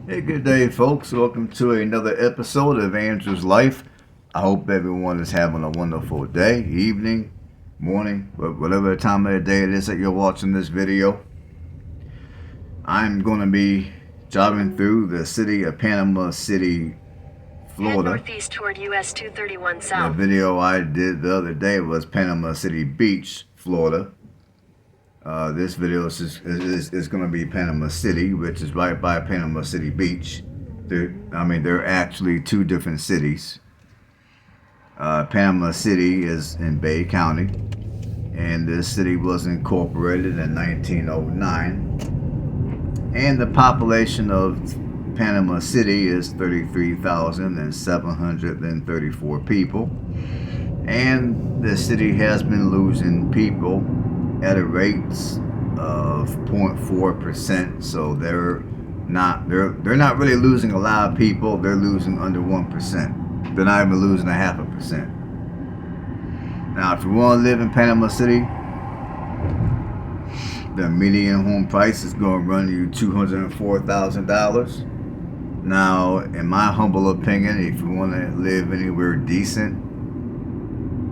Hey, good day, folks. Welcome to another episode of Andrew's Life. I hope everyone is having a wonderful day, evening, morning, whatever time of the day it is that you're watching this video. I'm going to be driving through the city of Panama City, Florida. Head northeast toward US 231 The South. video I did the other day was Panama City Beach, Florida. This video is going to be Panama City, which is right by Panama City Beach. They're actually two different cities. Panama City is in Bay County, and this city was incorporated in 1909. And the population of Panama City is 33,734 people. And the city has been losing people at a rate of 0.4%. So they're not really losing a lot of people. They're losing under 1%. They're not even losing 0.5%. Now, if you want to live in Panama City, the median home price is going to run you $204,000. Now, in my humble opinion, if you want to live anywhere decent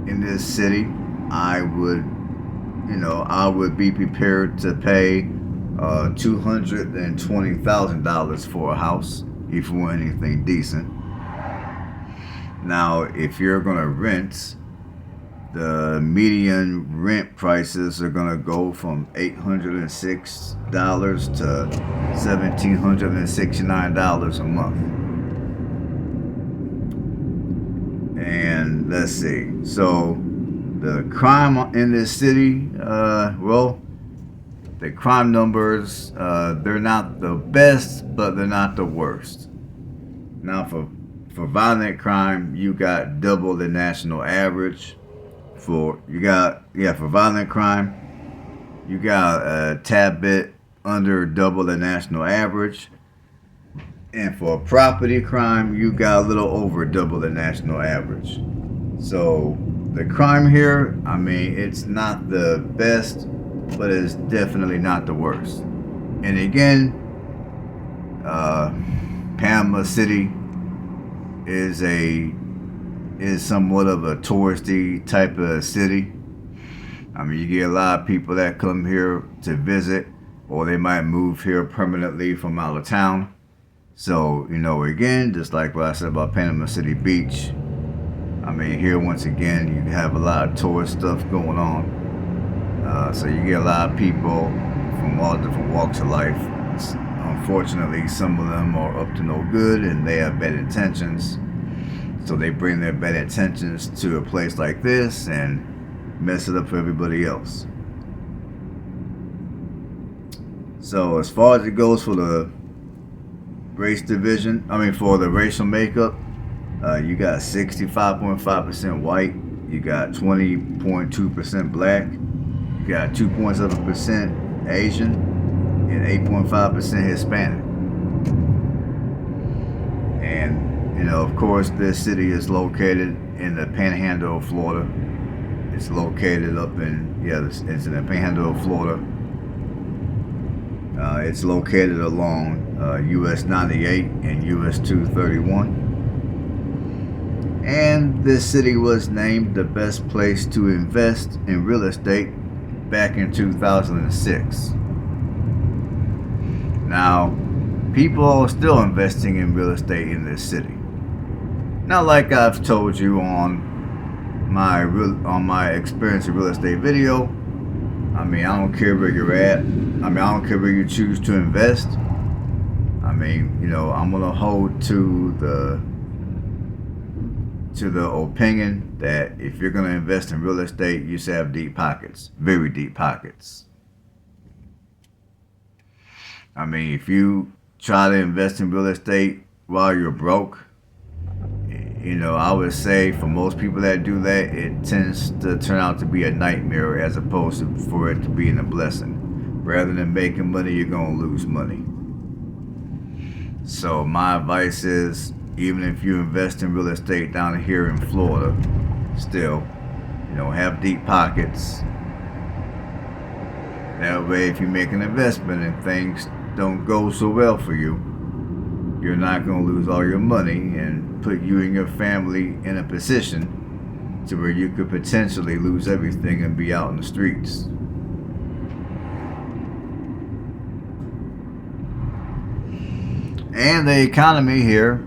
in this city, I would be prepared to pay $220,000 for a house if you want anything decent. Now, if you're going to rent, the median rent prices are going to go from $806 to $1,769 a month. And let's see. So the crime in this city, the crime numbers, they're not the best, but they're not the worst. Now, for violent crime, you got double the national average. For violent crime, you got a tad bit under double the national average. And for property crime, you got a little over double the national average. So the crime here, it's not the best, but it's definitely not the worst. And again, Panama City is somewhat of a touristy type of city. You get a lot of people that come here to visit, or they might move here permanently from out of town. So, again, just like what I said about Panama City Beach, here once again, you have a lot of tourist stuff going on. So you get a lot of people from all different walks of life. Unfortunately, some of them are up to no good and they have bad intentions. So they bring their bad intentions to a place like this and mess it up for everybody else. So as far as it goes for the for the racial makeup, you got 65.5% white, you got 20.2% black, you got 2.7% Asian, and 8.5% Hispanic. And of course, this city is located in the Panhandle of Florida. It's located it's in the Panhandle of Florida. It's located along US 98 and US 231. And this city was named the best place to invest in real estate back in 2006. Now, people are still investing in real estate in this city. Now, like I've told you on my experience in real estate video, I don't care where you're at. I don't care where you choose to invest. I'm gonna hold to the opinion that if you're gonna invest in real estate, you should have deep pockets, very deep pockets. If you try to invest in real estate while you're broke, I would say for most people that do that, it tends to turn out to be a nightmare as opposed to for it to being a blessing. Rather than making money, you're going to lose money. So my advice is, even if you invest in real estate down here in Florida, still, have deep pockets. That way, if you make an investment and things don't go so well for you, you're not going to lose all your money and put you and your family in a position to where you could potentially lose everything and be out in the streets. And the economy here,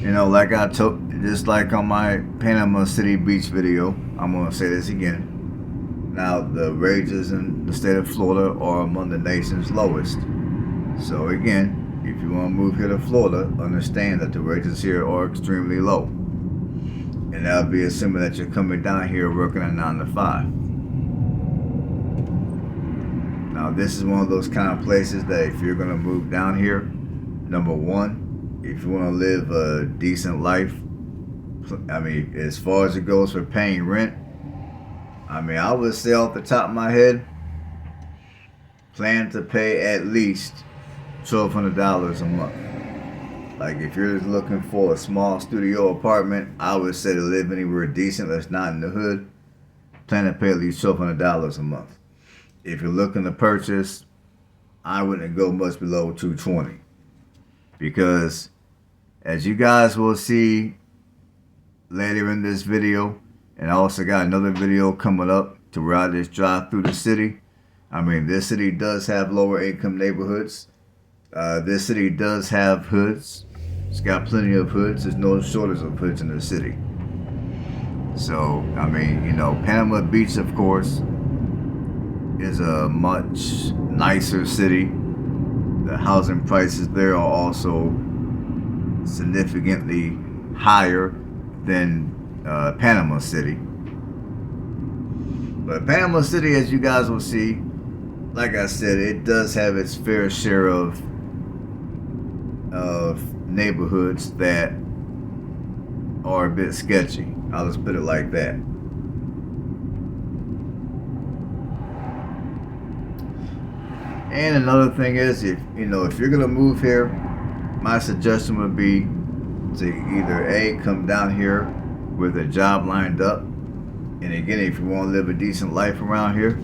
like I told, just like on my Panama City Beach video, I'm going to say this again. Now, the wages in the state of Florida are among the nation's lowest. So again, if you want to move here to Florida, understand that the wages here are extremely low. And that'll be assuming that you're coming down here working a 9 to 5. Now, this is one of those kind of places that if you're going to move down here, number one, if you want to live a decent life, as far as it goes for paying rent, I would say off the top of my head, plan to pay at least $1,200 a month. Like if you're looking for a small studio apartment, I would say to live anywhere decent that's not in the hood, plan to pay at least $1,200 a month. If you're looking to purchase, I wouldn't go much below $220, because as you guys will see later in this video, and I also got another video coming up to where I just drive through the city. This city does have lower income neighborhoods. This city does have hoods. It's got plenty of hoods. There's no shortage of hoods in the city. So, Panama Beach, of course, is a much nicer city. The housing prices there are also significantly higher than Panama City. But Panama City, as you guys will see, like I said, it does have its fair share of neighborhoods that are a bit sketchy. I'll just put it like that. And another thing is, if you're gonna move here, my suggestion would be to either A, come down here with a job lined up, and again, if you want to live a decent life around here,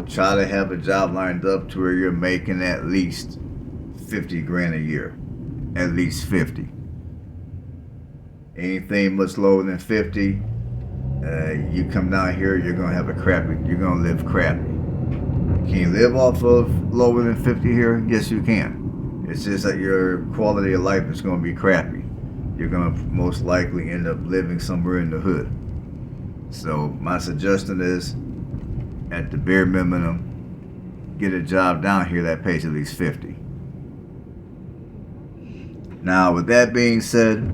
try to have a job lined up to where you're making at least 50 grand a year, at least 50. Anything much lower than 50, you come down here, you're gonna live crappy. Can you live off of lower than 50 here? Yes, you can. It's just that your quality of life is going to be crappy. You're going to most likely end up living somewhere in the hood. So my suggestion is, at the bare minimum, get a job down here that pays at least 50. Now, with that being said,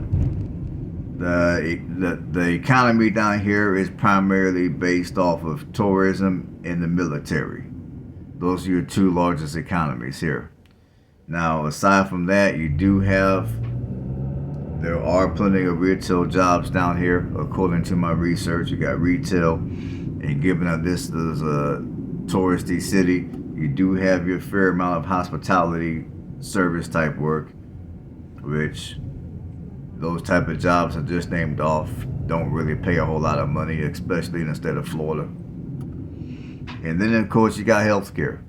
the economy down here is primarily based off of tourism and the military. Those are your two largest economies here. Now, aside from that, there are plenty of retail jobs down here. According to my research, you got retail, and given that this is a touristy city, you do have your fair amount of hospitality service type work, which those type of jobs are just named off, don't really pay a whole lot of money, especially in the state of Florida. And then, of course, you got healthcare,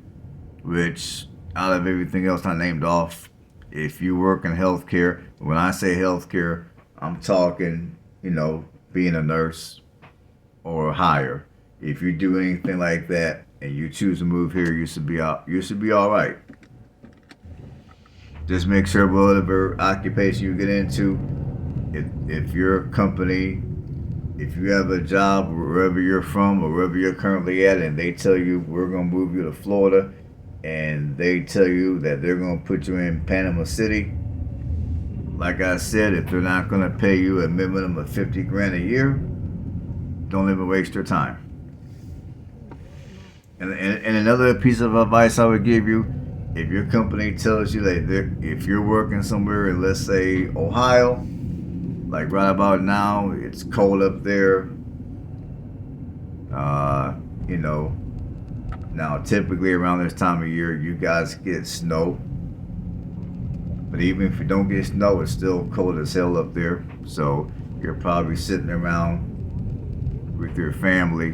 which out of everything else I named off, if you work in healthcare, when I say healthcare, I'm talking, being a nurse or higher. If you do anything like that and you choose to move here, you should be all right. Just make sure whatever occupation you get into, if your company, if you have a job wherever you're from or wherever you're currently at, and they tell you we're gonna move you to Florida, and they tell you that they're going to put you in Panama City, like I said, if they're not going to pay you a minimum of 50 grand a year, don't even waste your time. And another piece of advice I would give you, if your company tells you that if you're working somewhere in, let's say, Ohio, like right about now, it's cold up there, now, typically around this time of year, you guys get snow. But even if you don't get snow, it's still cold as hell up there. So you're probably sitting around with your family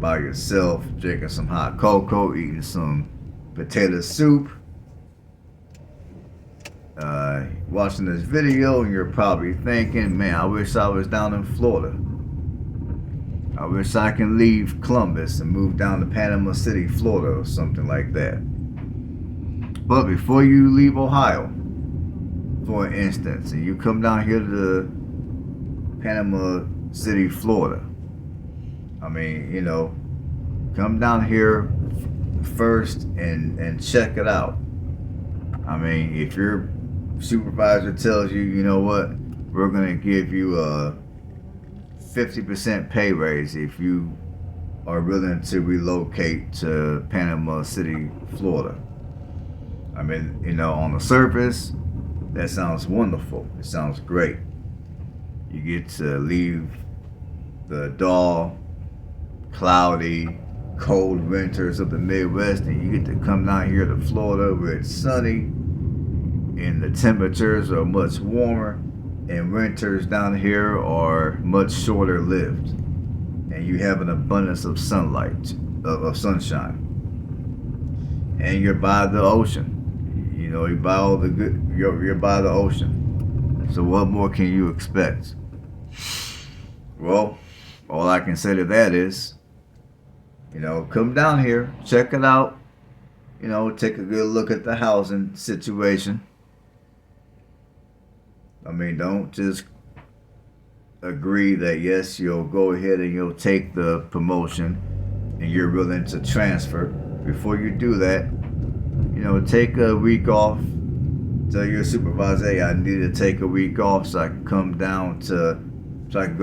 by yourself, drinking some hot cocoa, eating some potato soup, watching this video, and you're probably thinking, man, I wish I was down in Florida. I wish I can leave Columbus and move down to Panama City, Florida, or something like that. But before you leave Ohio, for instance, and you come down here to Panama City, Florida, I mean, you know, come down here first and check it out. I mean, if your supervisor tells you, you know what, we're going to give you a 50% pay raise if you are willing to relocate to Panama City, Florida. I mean, you know, on the surface, that sounds wonderful. It sounds great. You get to leave the dull, cloudy, cold winters of the Midwest, and you get to come down here to Florida where it's sunny and the temperatures are much warmer, and winters down here are much shorter lived, and you have an abundance of sunlight, of sunshine, and you're by the ocean. You know, you're by the ocean. So what more can you expect? Well, all I can say to that is, you know, come down here, check it out, you know, take a good look at the housing situation. I mean, don't just agree that yes, you'll go ahead and you'll take the promotion and you're willing to transfer. Before you do that, you know, take a week off. Tell your supervisor, hey, I need to take a week off so I can go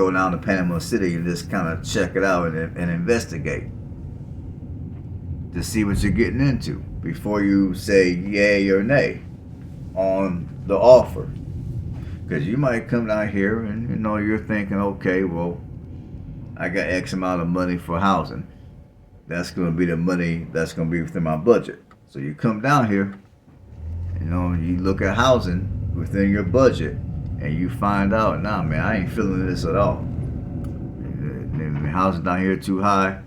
down to Panama City and just kind of check it out and investigate to see what you're getting into before you say yay or nay on the offer. Because you might come down here and, you know, you're thinking, okay, well, I got X amount of money for housing. That's going to be the money that's going to be within my budget. So you come down here, you know, you look at housing within your budget, and you find out, nah, man, I ain't feeling this at all. The housing down here too high.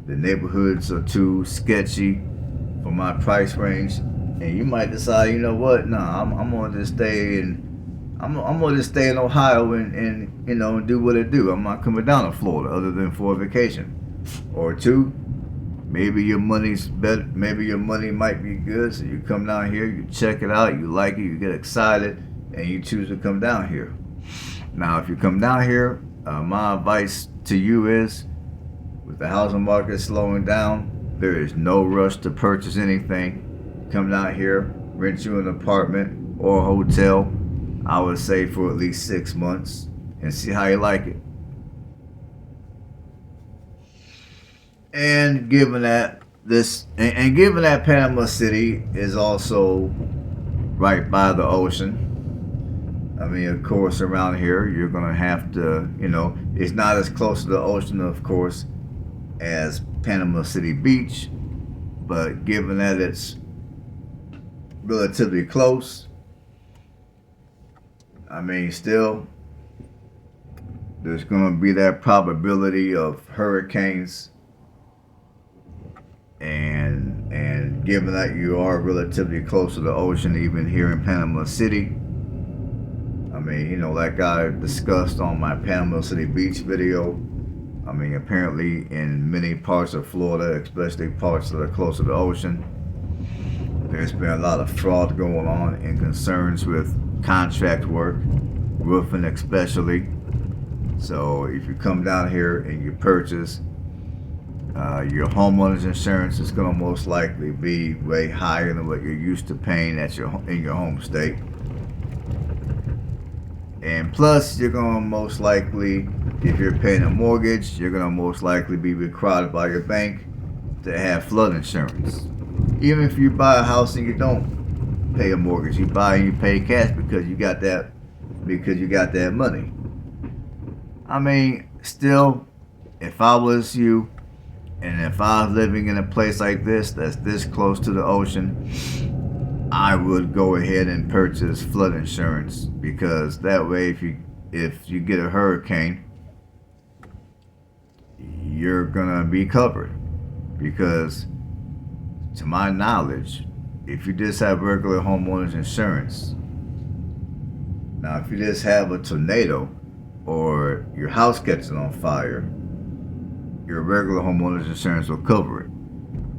The neighborhoods are too sketchy for my price range. And you might decide, you know what, nah, I'm gonna just stay in Ohio and you know, do what it do. I'm not coming down to Florida other than for a vacation. Or two, maybe your money's better. Maybe your money might be good, so you come down here, you check it out, you like it, you get excited, and you choose to come down here. Now, if you come down here, my advice to you is, with the housing market slowing down, there is no rush to purchase anything. Come down here, rent you an apartment or a hotel, I would say for at least 6 months, and see how you like it. And given that Panama City is also right by the ocean, I mean, of course, around here you're gonna have to, you know, it's not as close to the ocean, of course, as Panama City Beach, but given that it's relatively close, I mean, still, there's gonna be that probability of hurricanes. And given that you are relatively close to the ocean, even here in Panama City, I mean, you know, like I discussed on my Panama City Beach video, I mean, apparently in many parts of Florida, especially parts that are close to the ocean, there's been a lot of fraud going on and concerns with contract work, roofing especially. So if you come down here and you purchase, your homeowner's insurance is going to most likely be way higher than what you're used to paying in your home state. And plus, you're going to most likely, if you're paying a mortgage, you're going to most likely be required by your bank to have flood insurance. Even if you buy a house and you don't pay a mortgage, you buy and you pay cash because you got that money. I mean, still, if I was you, and if I was living in a place like this, that's this close to the ocean, I would go ahead and purchase flood insurance, because that way, if you get a hurricane, you're gonna be covered. Because to my knowledge, if you just have regular homeowners insurance, now if you just have a tornado or your house catches on fire, your regular homeowners insurance will cover it.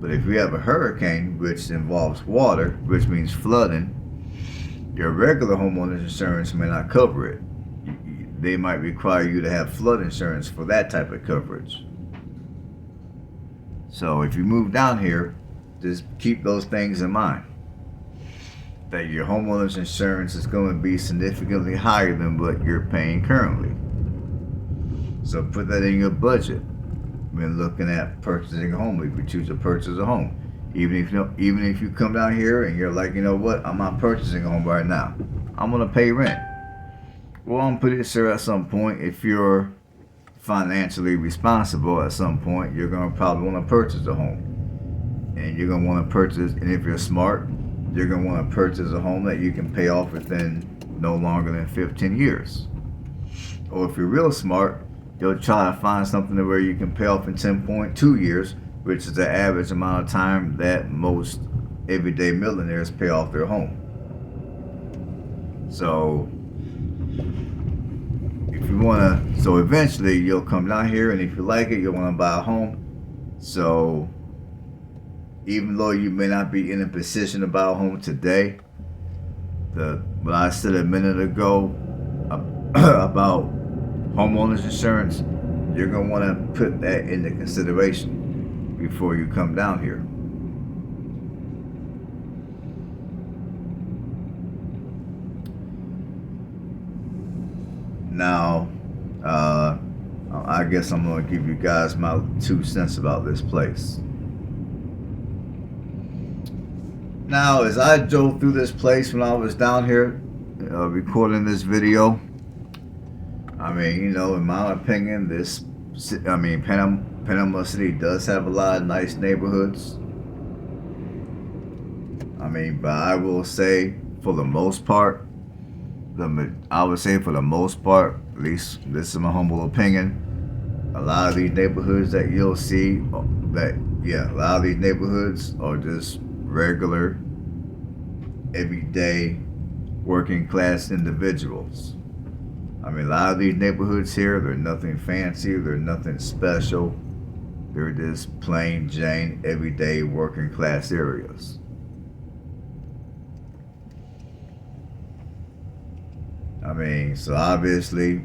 But if you have a hurricane, which involves water, which means flooding, your regular homeowners insurance may not cover it. They might require you to have flood insurance for that type of coverage. So if you move down here, just keep those things in mind. That your homeowners insurance is going to be significantly higher than what you're paying currently. So put that in your budget when looking at purchasing a home. If you choose to purchase a home, even if you come down here and you're like, you know what, I'm not purchasing a home right now, I'm gonna pay rent. Well, I'm pretty sure at some point, if you're financially responsible, at some point you're gonna probably want to purchase a home, and you're gonna want to purchase. And if you're smart, you're gonna want to purchase a home that you can pay off within no longer than 15 years. Or if you're real smart, you'll try to find something where you can pay off in 10.2 years, which is the average amount of time that most everyday millionaires pay off their home. So if you want to, so eventually you'll come down here, and if you like it, you'll want to buy a home. So even though you may not be in a position to buy a home today, what I said a minute ago about homeowners insurance, you're going to want to put that into consideration before you come down here. Now, I guess I'm going to give you guys my 2 cents about this place. Now, as I drove through this place when I was down here recording this video, I mean, you know, in my opinion, Panama City does have a lot of nice neighborhoods. I mean, but I will say, for the most part, at least this is my humble opinion, a lot of these neighborhoods that you'll see, a lot of these neighborhoods are just regular, everyday, working class individuals. I mean, a lot of these neighborhoods here, they're nothing fancy, they're nothing special. They're just plain Jane, everyday, working class areas. I mean, so obviously,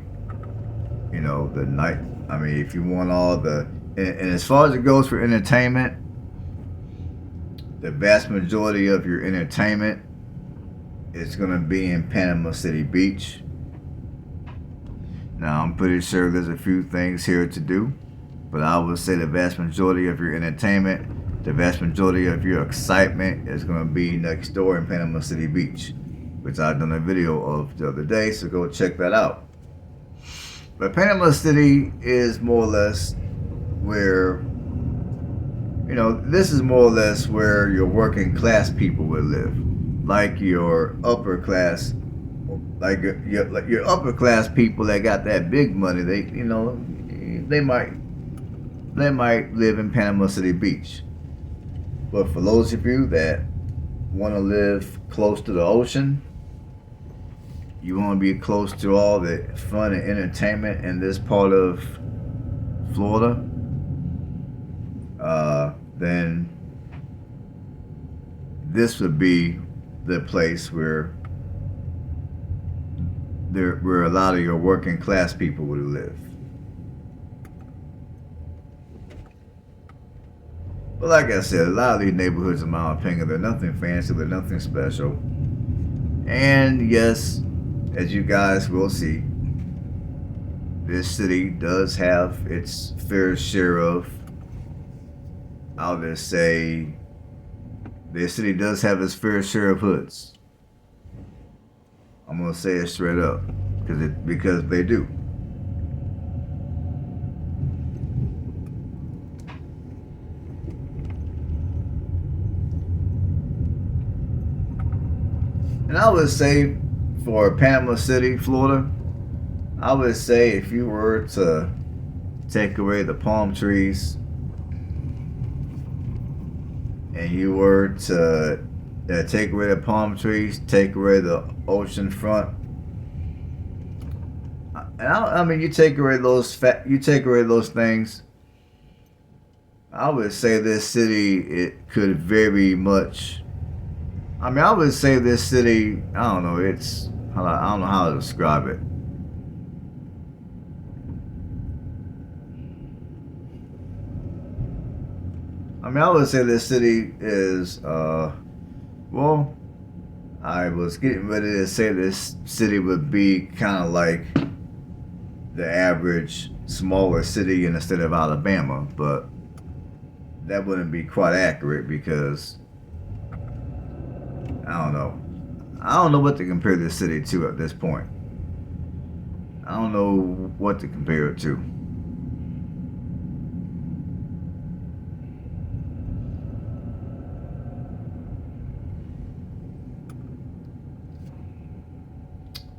you know, if you want all the, and as far as it goes for entertainment, the vast majority of your entertainment is going to be in Panama City Beach. Now, I'm pretty sure there's a few things here to do, but I would say the vast majority of your entertainment, the vast majority of your excitement is going to be next door in Panama City Beach, which I've done a video of the other day, so go check that out. But Panama City is more or less where, you know, this is more or less where your working class people would live. Like your upper class, like your upper class people that got that big money, they might live in Panama City Beach. But for those of you that want to live close to the ocean, you want to be close to all the fun and entertainment in this part of Florida, then this would be the place where a lot of your working class people would live. But like I said, a lot of these neighborhoods, in my opinion, they're nothing fancy, they're nothing special. And yes, as you guys will see, this city does have its fair share of, I'll just say, this city does have its fair share of hoods. I'm gonna say it straight up, because they do. And I would say, for Panama City, Florida, I would say if you were to take away the palm trees and you were to take away the palm trees, take away the ocean front. I mean, you take away you take away those things. I would say this city it could very much. I mean, I would say this city. I don't know. I don't know how to describe it. I mean, I would say this city is. Well, I was getting ready to say this city would be kind of like the average smaller city in the state of Alabama, but that wouldn't be quite accurate because I don't know. I don't know what to compare this city to at this point. I don't know what to compare it to.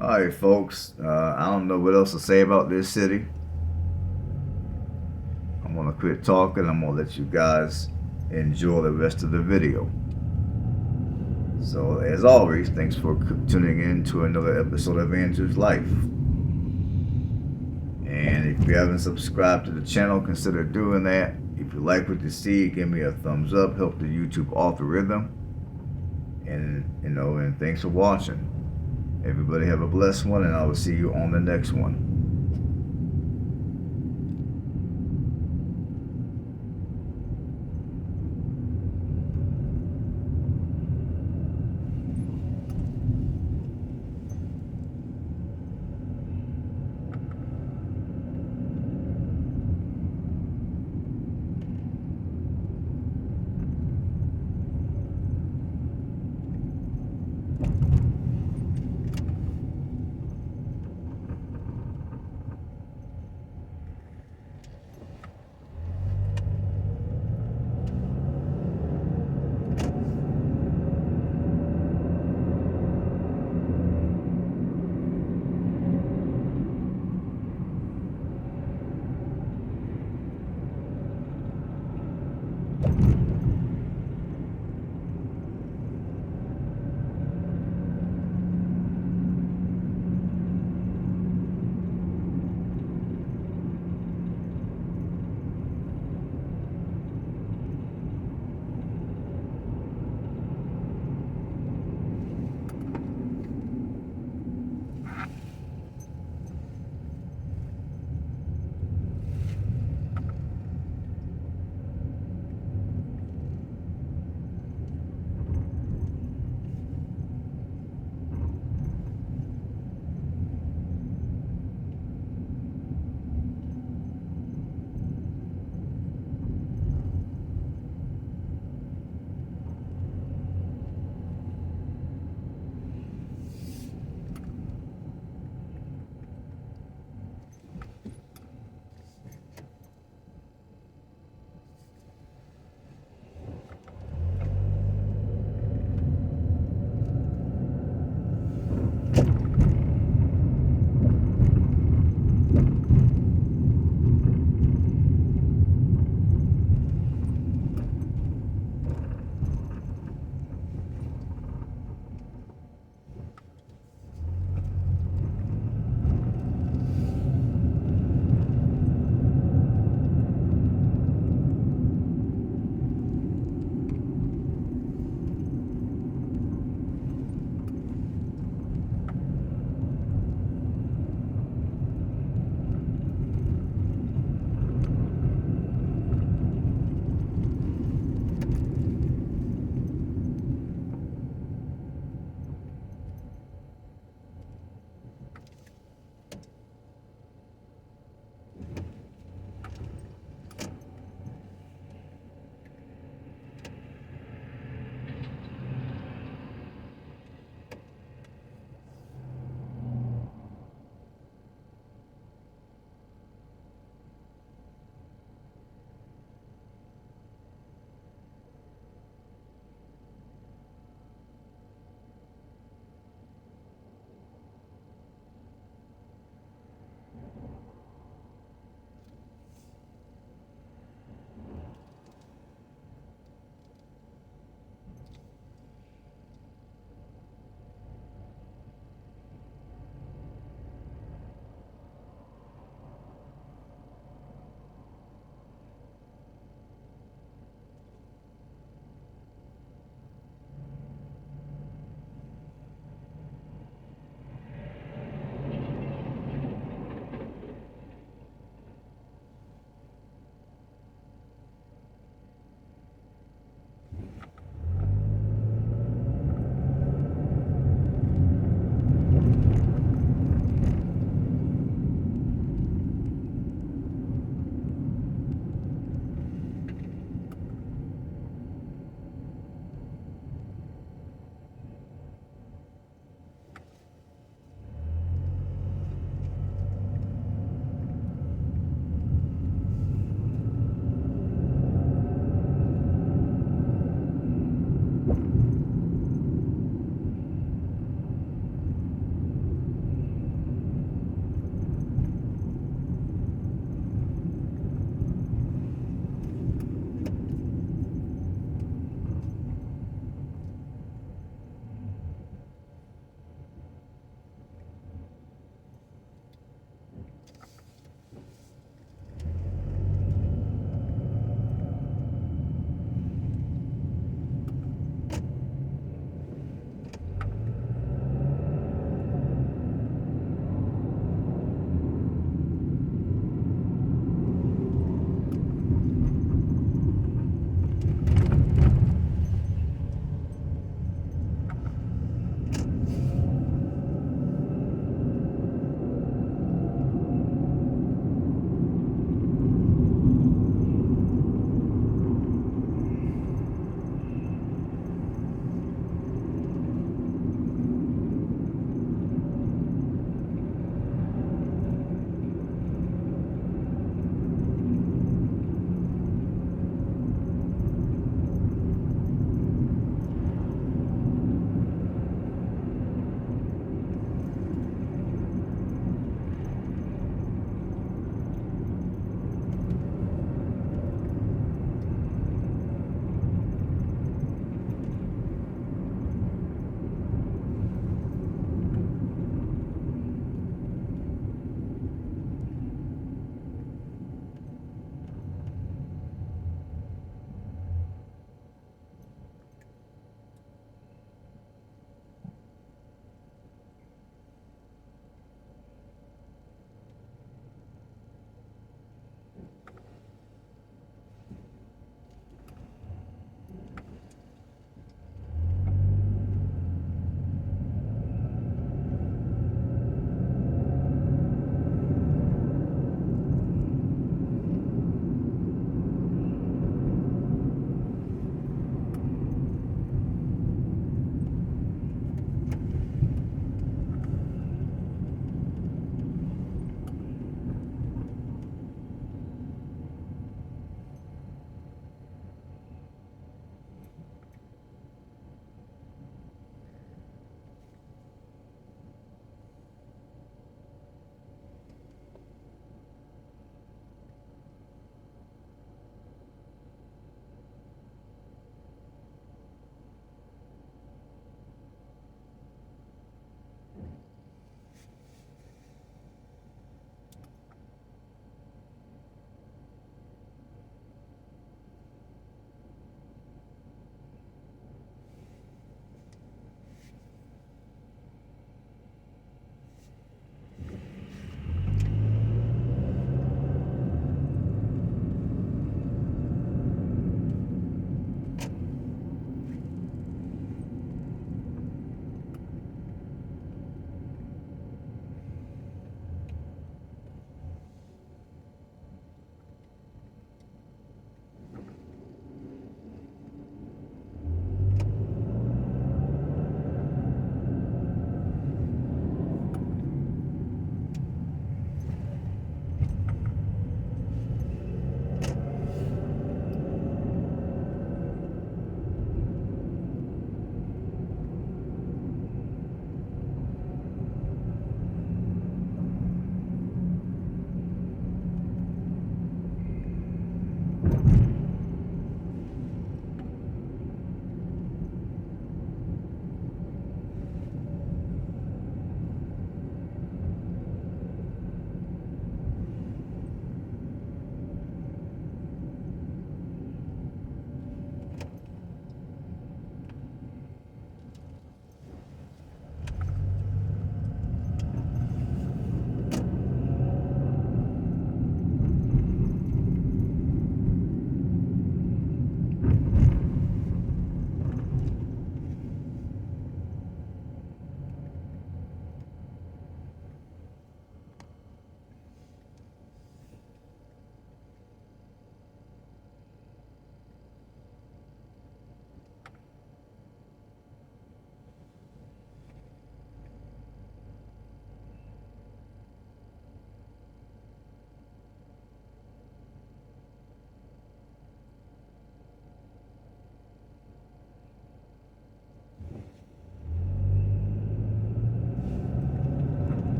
Alright, folks. I don't know what else to say about this city. I'm going to quit talking. I'm going to let you guys enjoy the rest of the video. So, as always, thanks for tuning in to another episode of Andrew's Life. And if you haven't subscribed to the channel, consider doing that. If you like what you see, give me a thumbs up. Help the YouTube algorithm. And thanks for watching. Everybody have a blessed one, and I will see you on the next one.